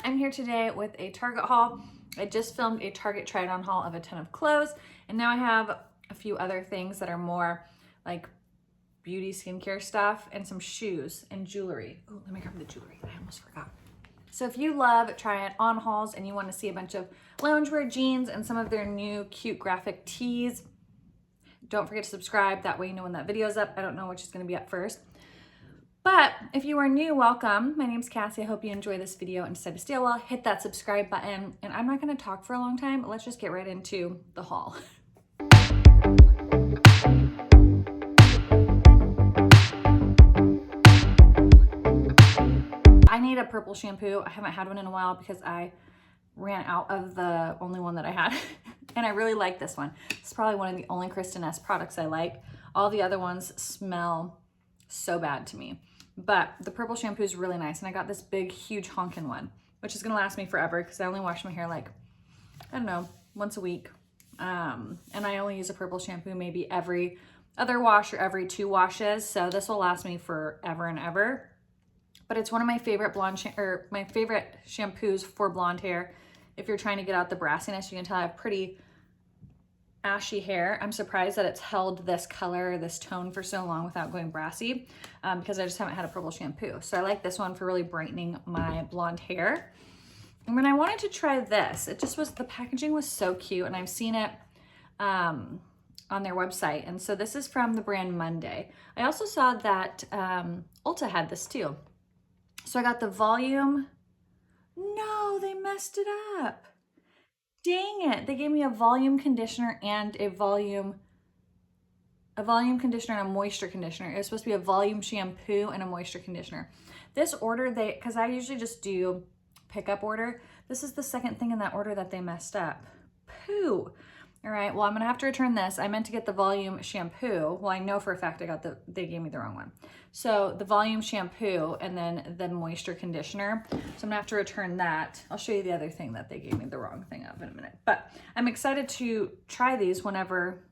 I'm here today with a Target haul. I just filmed a Target try-it-on haul of a ton of clothes, and now I have a few other things that are more like beauty skincare stuff and some shoes and jewelry. Oh, let me grab the jewelry. I almost forgot. So if you love try-it-on hauls and you want to see a bunch of loungewear jeans and some of their new cute graphic tees, don't forget to subscribe. That way you know when that video is up. I don't know which is going to be up first. But if you are new, welcome. My name's Cassie. I hope you enjoy this video, and stay still well, hit that subscribe button. And I'm not going to talk for a long time. Let's just get right into the haul. I need a purple shampoo. I haven't had one in a while because I ran out of the only one that I had. And I really like this one. It's probably one of the only Kristen S products I like. All the other ones smell so bad to me. But the purple shampoo is really nice. And I got this big, huge honkin' one, which is gonna last me forever because I only wash my hair like, I don't know, once a week. And I only use a purple shampoo maybe every other wash or every 2 washes. So this will last me forever and ever. But it's one of my favorite my favorite shampoos for blonde hair. If you're trying to get out the brassiness, you can tell I have pretty ashy hair. I'm surprised that it's held this color, this tone for so long without going brassy because I just haven't had a purple shampoo. So I like this one for really brightening my blonde hair. And when I wanted to try this, it just was, the packaging was so cute, and I've seen it on their website. And so this is from the brand Monday. I also saw that Ulta had this too. So I got the volume. No, they messed it up. Dang it. They gave me a volume conditioner and a volume conditioner and a moisture conditioner. It was supposed to be a volume shampoo and a moisture conditioner. This order, because I usually just do pickup order. This is the second thing in that order that they messed up. Pooh. All right, well, I'm gonna have to return this. I meant to get the volume shampoo. Well, I know for a fact they gave me the wrong one. So the volume shampoo and then the moisture conditioner. So I'm gonna have to return that. I'll show you the other thing that they gave me the wrong thing of in a minute. But I'm excited to try these whenever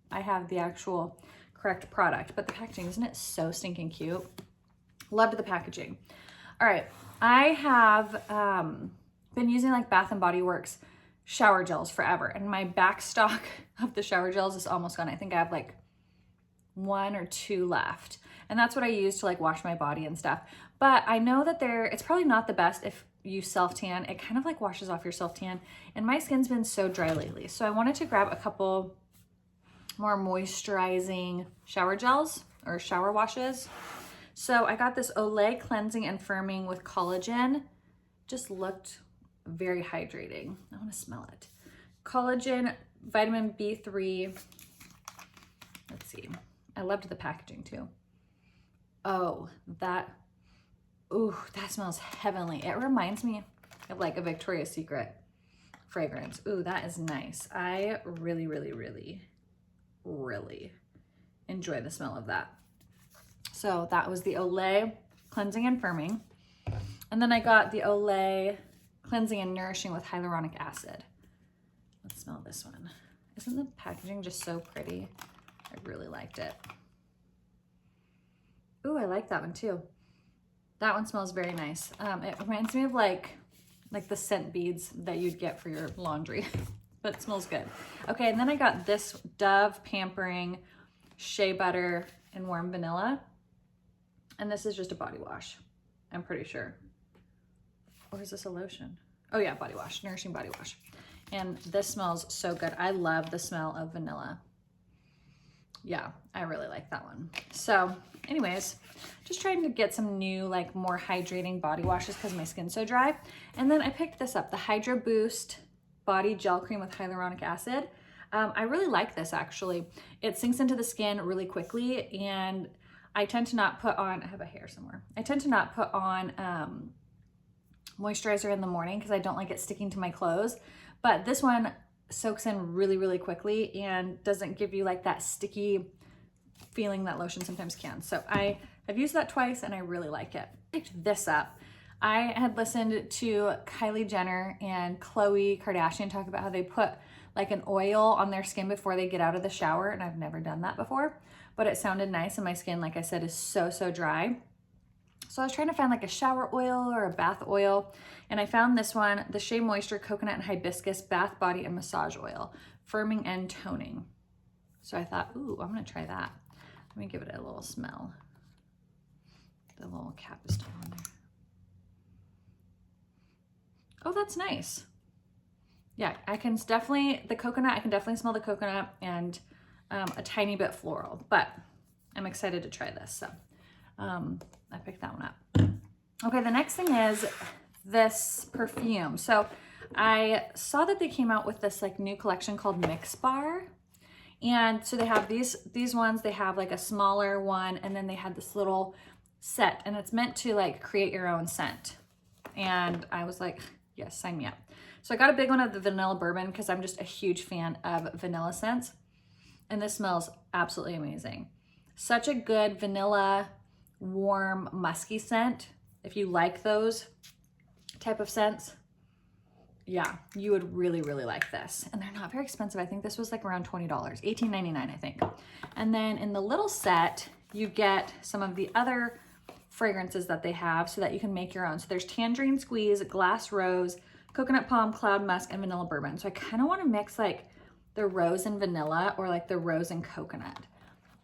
I have the actual correct product. But the packaging, isn't it so stinking cute? Loved the packaging. All right, I have been using like Bath & Body Works shower gels forever, and my back stock of the shower gels is almost gone. I think I have like 1 or 2 left, and that's what I use to like wash my body and stuff. But I know that it's probably not the best if you self-tan. It kind of like washes off your self-tan, and my skin's been so dry lately. So I wanted to grab a couple more moisturizing shower gels or shower washes. So I got this Olay Cleansing and Firming with Collagen. Just looked very hydrating. I want to smell it. Collagen, vitamin B3. Let's see. I loved the packaging too. Oh, that smells heavenly. It reminds me of like a Victoria's Secret fragrance. Ooh, that is nice. I really, really, really, really enjoy the smell of that. So that was the Olay Cleansing and Firming. And then I got the Olay Cleansing and Nourishing with Hyaluronic Acid. Let's smell this one. Isn't the packaging just so pretty? I really liked it. Ooh, I like that one too. That one smells very nice. It reminds me of like the scent beads that you'd get for your laundry, but it smells good. Okay, and then I got this Dove Pampering Shea Butter and Warm Vanilla. And this is just a body wash, I'm pretty sure. Or is this a lotion? Oh yeah, body wash, nourishing body wash. And this smells so good. I love the smell of vanilla. Yeah, I really like that one. So anyways, just trying to get some new, like more hydrating body washes because my skin's so dry. And then I picked this up, the Hydro Boost Body Gel Cream with Hyaluronic Acid. I really like this actually. It sinks into the skin really quickly, and I tend to not put on, I have a hair somewhere. I tend to not put on moisturizer in the morning because I don't like it sticking to my clothes. But this one soaks in really, really quickly and doesn't give you like that sticky feeling that lotion sometimes can. So I have used that twice and I really like it. I picked this up. I had listened to Kylie Jenner and Khloe Kardashian talk about how they put like an oil on their skin before they get out of the shower, and I've never done that before, but it sounded nice, and my skin, like I said, is so, so dry. So I was trying to find like a shower oil or a bath oil, and I found this one, the Shea Moisture Coconut and Hibiscus Bath, Body, and Massage Oil, firming and toning. So I thought, ooh, I'm gonna try that. Let me give it a little smell. The little cap is still on there. Oh, that's nice. Yeah, I can definitely, the coconut, I can definitely smell the coconut and a tiny bit floral, but I'm excited to try this. So I picked that one up. Okay, the next thing is this perfume. So I saw that they came out with this like new collection called Mix Bar. And so they have these ones, they have like a smaller one, and then they had this little set, and it's meant to like create your own scent. And I was like, yes, sign me up. So I got a big one of the vanilla bourbon because I'm just a huge fan of vanilla scents. And this smells absolutely amazing. Such a good vanilla, warm, musky scent. If you like those type of scents, yeah, you would really, really like this. And they're not very expensive. I think this was like around $20, $18.99, I think. And then in the little set, you get some of the other fragrances that they have so that you can make your own. So there's Tangerine Squeeze, Glass Rose, Coconut Palm, Cloud Musk, and Vanilla Bourbon. So I kind of want to mix like the rose and vanilla or like the rose and coconut.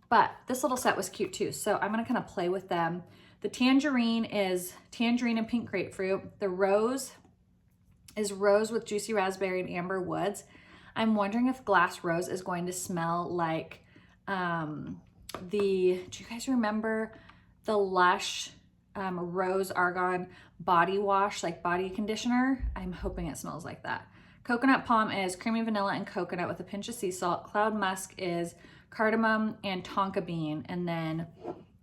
But this little set was cute too. So I'm going to kind of play with them. The tangerine is tangerine and pink grapefruit. The rose is rose with juicy raspberry and amber woods. I'm wondering if Glass Rose is going to smell like do you guys remember the Lush Rose Argan body wash, like body conditioner? I'm hoping it smells like that. Coconut Palm is creamy vanilla and coconut with a pinch of sea salt. Cloud Musk is cardamom and tonka bean. And then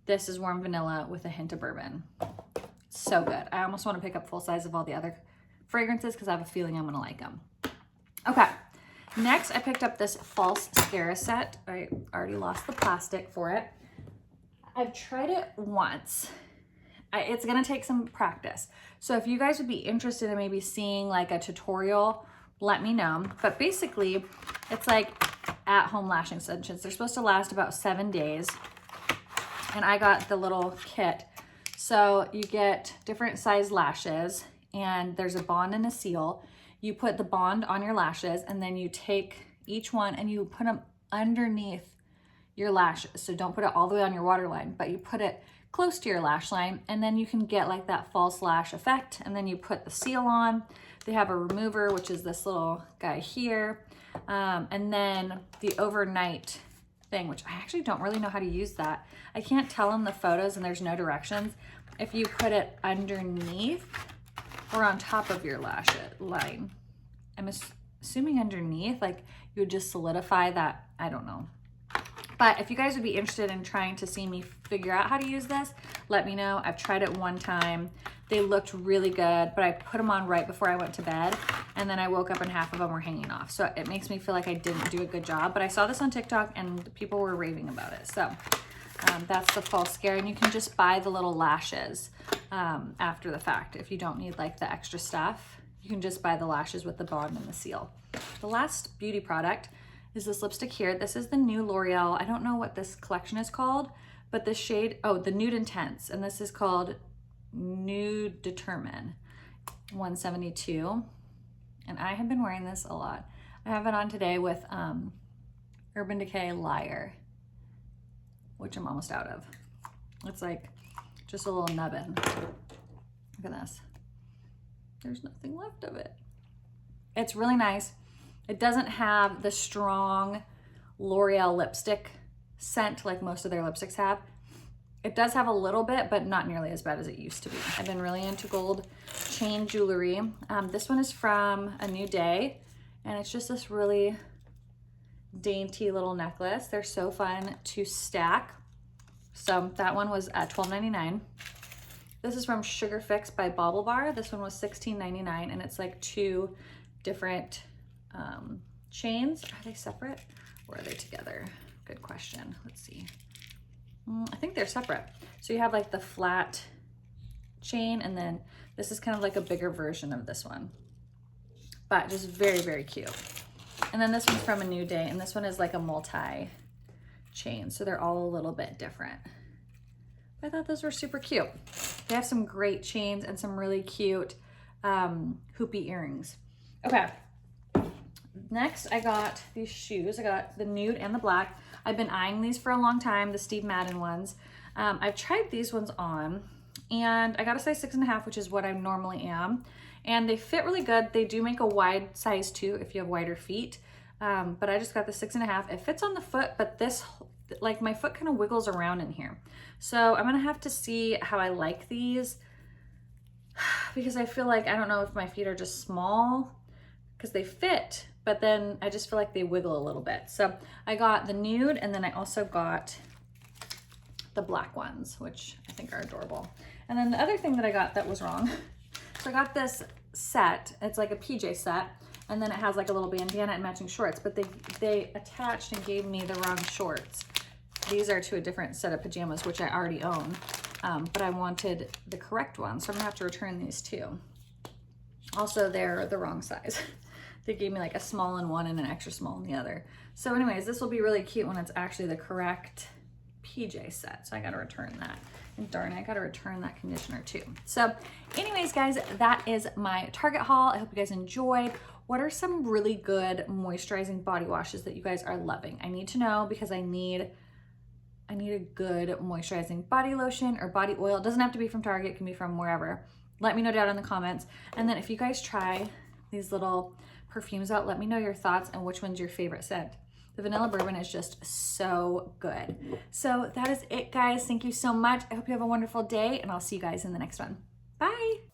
this is warm vanilla with a hint of bourbon. So good. I almost want to pick up full size of all the other fragrances because I have a feeling I'm gonna like them. Okay, next I picked up this false mascara set. I already lost the plastic for it. I've tried it once. It's gonna take some practice. So if you guys would be interested in maybe seeing like a tutorial, let me know. But basically, it's like at-home lash extensions. They're supposed to last about 7 days. And I got the little kit. So you get different size lashes, and there's a bond and a seal. You put the bond on your lashes, and then you take each one and you put them underneath your lashes. So don't put it all the way on your waterline, but you put it close to your lash line, and then you can get like that false lash effect. And then you put the seal on. They have a remover, which is this little guy here. And then the overnight thing, which I actually don't really know how to use that. I can't tell in the photos and there's no directions. If you put it underneath or on top of your lash line. I'm assuming underneath, like you would just solidify that, I don't know. But if you guys would be interested in trying to see me figure out how to use this, let me know. I've tried it one time. They looked really good, but I put them on right before I went to bed, and then I woke up and half of them were hanging off. So it makes me feel like I didn't do a good job, but I saw this on TikTok and people were raving about it. So that's the false scare, and you can just buy the little lashes after the fact. If you don't need like the extra stuff, you can just buy the lashes with the bond and the seal. The last beauty product is this lipstick here. This is the new L'Oreal. I don't know what this collection is called, but this shade, oh, the Nude Intense, and this is called Nude Determine 172. And I have been wearing this a lot. I have it on today with Urban Decay Liar, which I'm almost out of. It's like just a little nubbin. Look at this. There's nothing left of it. It's really nice. It doesn't have the strong L'Oreal lipstick scent like most of their lipsticks have. It does have a little bit, but not nearly as bad as it used to be. I've been really into gold chain jewelry. This one is from A New Day, and it's just this really dainty little necklace. They're so fun to stack. So that one was at $12.99. This is from Sugar Fix by Bauble Bar. This one was $16.99, and it's like two different chains. Are they separate or are they together? Good question. Let's see. I think they're separate. So you have like the flat chain, and then this is kind of like a bigger version of this one, but just very, very cute. And then this one's from A New Day, and this one is like a multi chain. So they're all a little bit different, I thought those were super cute. They have some great chains and some really cute hoopy earrings. Okay. Next, I got these shoes. I got the nude and the black. I've been eyeing these for a long time, the Steve Madden ones. I've tried these ones on, and I got a size 6.5, which is what I normally am. And they fit really good. They do make a wide size too if you have wider feet. But I just got the 6.5. It fits on the foot, but this, like my foot kind of wiggles around in here. So I'm gonna have to see how I like these because I feel like, I don't know if my feet are just small because they fit, but then I just feel like they wiggle a little bit. So I got the nude, and then I also got the black ones, which I think are adorable. And then the other thing that I got that was wrong, so I got this set. It's like a PJ set, and then it has like a little bandana and matching shorts, but they attached and gave me the wrong shorts. These are to a different set of pajamas, which I already own, but I wanted the correct one, so I'm gonna have to return these too. Also, they're the wrong size. They gave me like a small in one and an extra small in the other. So anyways, this will be really cute when it's actually the correct PJ set. So I gotta return that. And darn, I gotta return that conditioner too. So anyways, guys, that is my Target haul. I hope you guys enjoyed. What are some really good moisturizing body washes that you guys are loving? I need to know because I need a good moisturizing body lotion or body oil. It doesn't have to be from Target, it can be from wherever. Let me know down in the comments. And then if you guys try these little perfumes out, let me know your thoughts and which one's your favorite scent. The vanilla bourbon is just so good. So that is it, guys. Thank you so much. I hope you have a wonderful day, and I'll see you guys in the next one. Bye.